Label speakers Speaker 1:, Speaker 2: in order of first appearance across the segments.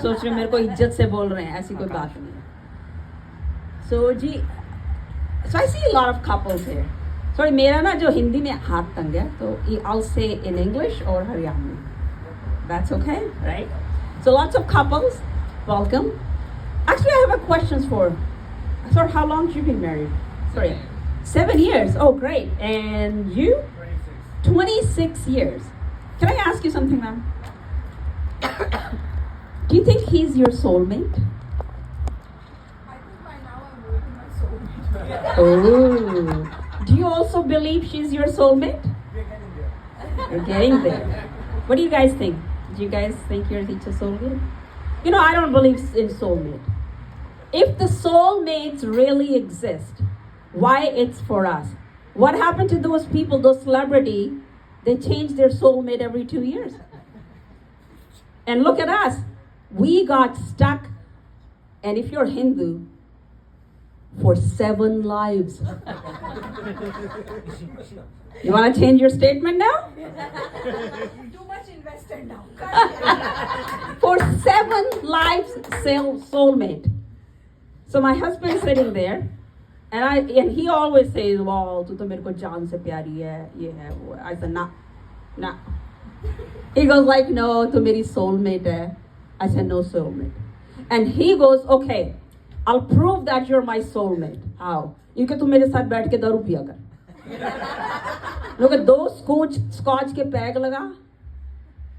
Speaker 1: सोच रहे मेरे को इज्जत से बोल रहे हैं, ऐसी कोई बात नहीं है. So ji, so I see a lot of couples here. Sorry, मेरा ना जो हिंदी में हाथ तंग है, तो I'll say in English or Haryani. That's okay, right? So lots of couples, welcome. Actually, I have a questions for. So how long have you been married? Sorry, 7 years. Oh, great. And you? 26 years. Can I ask you something, ma'am? Do you think he's your soulmate?
Speaker 2: I think by now I'm working my soulmate.
Speaker 1: Oh. Do you also believe she's your soulmate?
Speaker 2: We're getting there.
Speaker 1: You're getting there. What do you guys think? Do you guys think you're each a soulmate? You know, I don't believe in soulmate. If the soulmates really exist, why it's for us? What happened to those people, those celebrity? They change their soulmate every 2 years. And look at us. We got stuck. And if you're Hindu, for 7 lives. You want to change your statement now?
Speaker 2: Too much invested now.
Speaker 1: For 7 lives, soulmate. So my husband's sitting there, and he always says, "Wow, tu to mere ko jaan se pyari hai, ye hai, wo hai." I said, "Nah." He goes like, "No, tu meri soulmate hai." I said, "No soulmate." And he goes, "Okay, I'll prove that you're my soulmate." How? क्योंकि तू मेरे साथ बैठ के दारू पिया कर। लोग 2 स्कॉच के पैक लगा,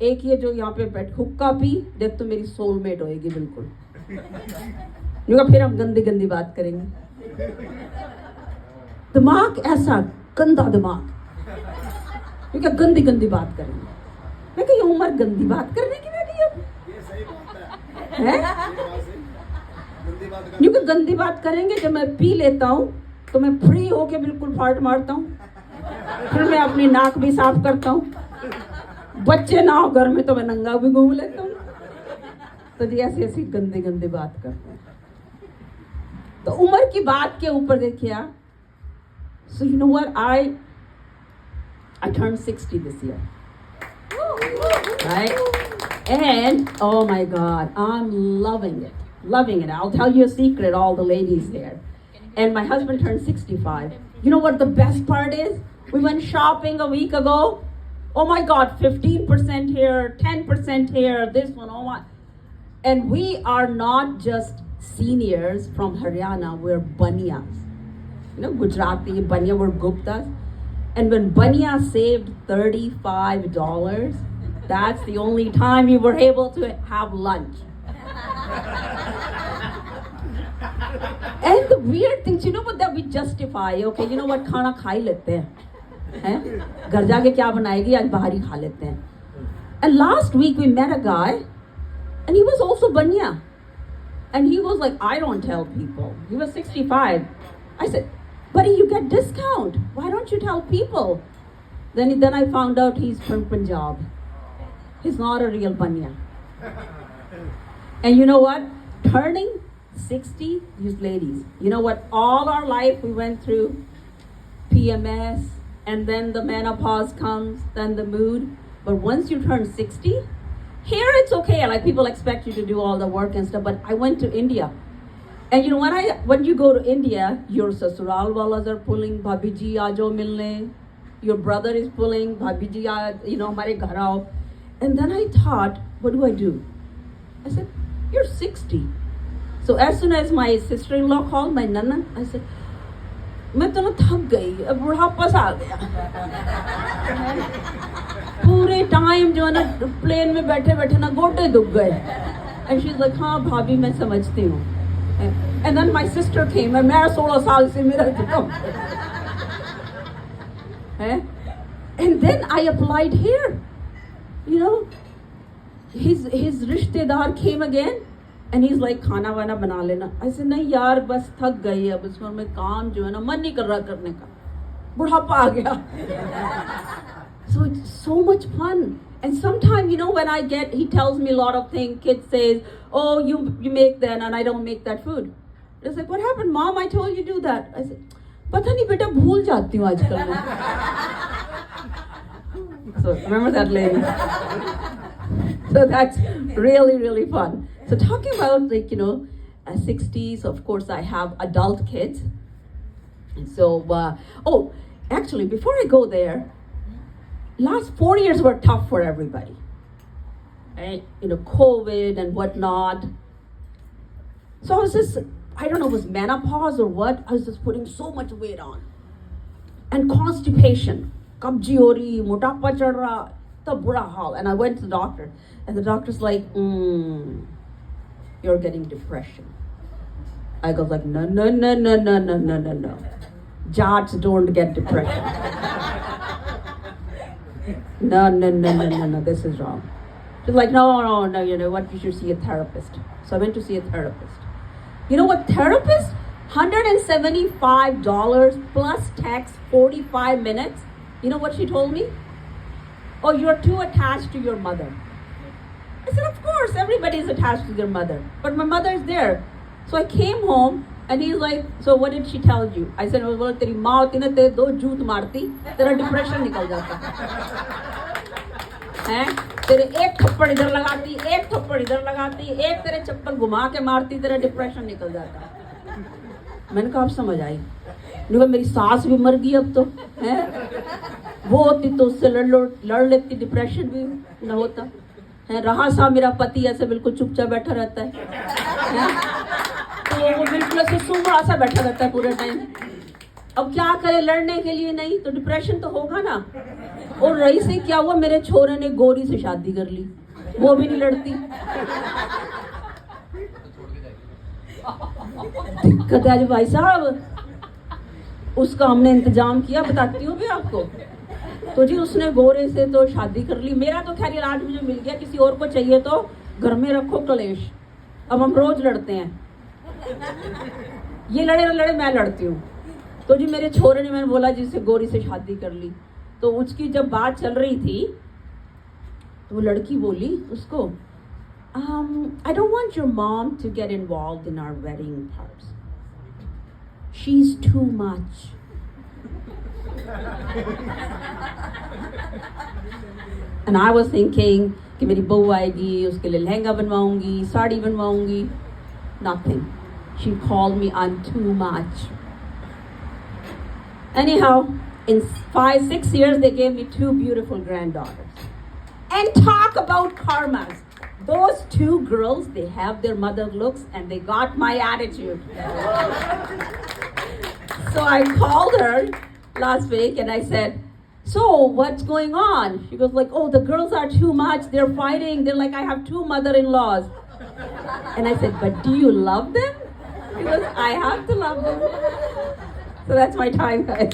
Speaker 1: एक ये जो यहाँ पे बैठ हुक्का पी, देख तू मेरी सोलमेट होएगी बिल्कुल। फिर हम गंदी गंदी बात करेंगे। दिमाग ऐसा गंदा दिमाग, क्योंकि गंदी गंदी बात करेंगे। मैं कही उम्र गंदी बात करने की बेटी अब है, क्योंकि गंदी बात करेंगे। जब मैं पी लेता हूँ तो मैं फ्री होके बिल्कुल फाट मारता हूँ, फिर मैं अपनी नाक भी साफ करता हूँ। बच्चे ना हो घर में तो मैं नंगा भी घूम लेता हूँ। तो जी ऐसी ऐसी गंदी गंदी बात करते हैं। तो उम्र की बात के ऊपर देखिए, so you know what, I turned 60 this year, right? And oh my God, I'm loving it. I'll tell you a secret, all the ladies there. And my husband turned 65. You know what the best part is? We went shopping a week ago. Oh my God, 15% here, 10% here, this one, oh my. And we are not just seniors from Haryana, we're Baniyas. You know, Gujarati, Baniya were Guptas. And when Baniya saved $35, that's the only time we were able to have lunch. And the weird things, you know what, that we justify, okay, you know what, खाना खा ही लेते हैं, घर जाके क्या बनाएगी, आज बाहर ही खा लेते हैं. And last week we met a guy, and he was also Baniya. And he was like, I don't tell people. He was 65. I said, buddy, you get discount. Why don't you tell people? Then I found out he's from Punjab. He's not a real Baniya. And you know what? Turning 60, these ladies, you know what? All our life we went through PMS, and then the menopause comes, then the mood. But once you turn 60, here it's okay, like people expect you to do all the work and stuff, but I went to India. And you know, when you go to India, your sasural walas are pulling, bhabhi ji aajo milne, your brother is pulling, bhabhi ji you know, hamare ghar aao. And then I thought, what do? I said, you're 60. So as soon as my sister-in-law called, my nana, I said, मैं तो ना थक गई, अब बुढ़ापा सा आ गया। पूरे टाइम जो है ना प्लेन में बैठे बैठे ना गोटे दुख गए। And she's like, हाँ भाभी मैं समझती हूँ। And then my sister came, and मैं 16 साल से मेरा जुकाम है। And then I applied here. You know, his रिश्तेदार came again, and he's like, खाना वाना बना लेना। I said, नहीं यार बस थक गई अब इसमें मैं काम जो है ना मन नहीं कर रहा करने का, बुढ़ापा आ गया। So it's so much fun. And sometimes, you know, when he tells me a lot of things, kids says, oh, you make that and I don't make that food. It's like, what happened, Mom? I told you to do that. I said, पता नहीं बेटा भूल जाती हूँ आजकल मैं. So remember that lady. So that's really, really fun. So talking about 60s, of course I have adult kids. And so, actually before I go there, last 4 years were tough for everybody. Right? COVID and whatnot. So I was just, I don't know, it was menopause or what, I was just putting so much weight on. And constipation, kabji ho rahi, motapa chad raha, ita bura haal. And I went to the doctor, and the doctor's like, you're getting depression. I go like, no. Jats don't get depression. No, this is wrong. She's like, no, you know what, you should see a therapist. So I went to see a therapist. You know what, therapist? $175 plus tax, 45 minutes. You know what she told me? Oh, you're too attached to your mother. I said, of course, everybody is attached to their mother. But my mother is there. So I came home and he's like, so what did she tell you? I said, well, teri maa hoti na tere do joot marti, tera depression nikal jata. तेरे एक थप्पड़ इधर लगाती, एक थप्पड़ इधर लगाती, एक तेरे चप्पल घुमा के मारती, तेरा डिप्रेशन निकल जाता. मैंने कहा अब समझ आई. मेरी सास भी मर गई अब तो, है वो होती तो उससे लड़ लेती, डिप्रेशन भी न होता है. रहा सा मेरा पति ऐसे बिल्कुल चुपचाप बैठा रहता है, तो वो बिल्कुल ऐसे सूंघा सा बैठा रहता है पूरे टाइम. अब क्या करे, लड़ने के लिए नहीं तो डिप्रेशन तो होगा ना. और रही से क्या हुआ, मेरे छोरे ने गोरी से शादी कर ली, वो भी नहीं लड़ती. दिक्कत है जी भाई साहब. उसका हमने इंतजाम किया, बताती हूँ भी आपको. तो जी उसने गोरे से तो शादी कर ली. मेरा तो खैर इलाज मुझे मिल गया, किसी और को चाहिए तो घर में रखो कलेश. अब हम रोज लड़ते हैं, ये लड़े ना लड़े मैं लड़ती हूँ. तो जी मेरे छोरे ने, मैंने बोला जिससे गोरी से शादी कर ली, तो उसकी जब बात चल रही थी तो वो लड़की बोली उसको, I don't want your mom to get involved in our wedding parts. She's too much. And I was thinking कि मेरी बहू आएगी, उसके लिए lehenga बनवाऊंगी, sari बनवाऊंगी. Nothing. She called me I'm too much. Anyhow, in 5-6 years they gave me 2 beautiful granddaughters. And talk about karmas. Those 2 girls, they have their mother looks and they got my attitude. So I called her last week and I said, so what's going on? She goes like, oh, the girls are too much, they're fighting, they're like, I have 2 mother-in-laws. And I said, but do you love them? She goes, I have to love them. So that's my time, guys.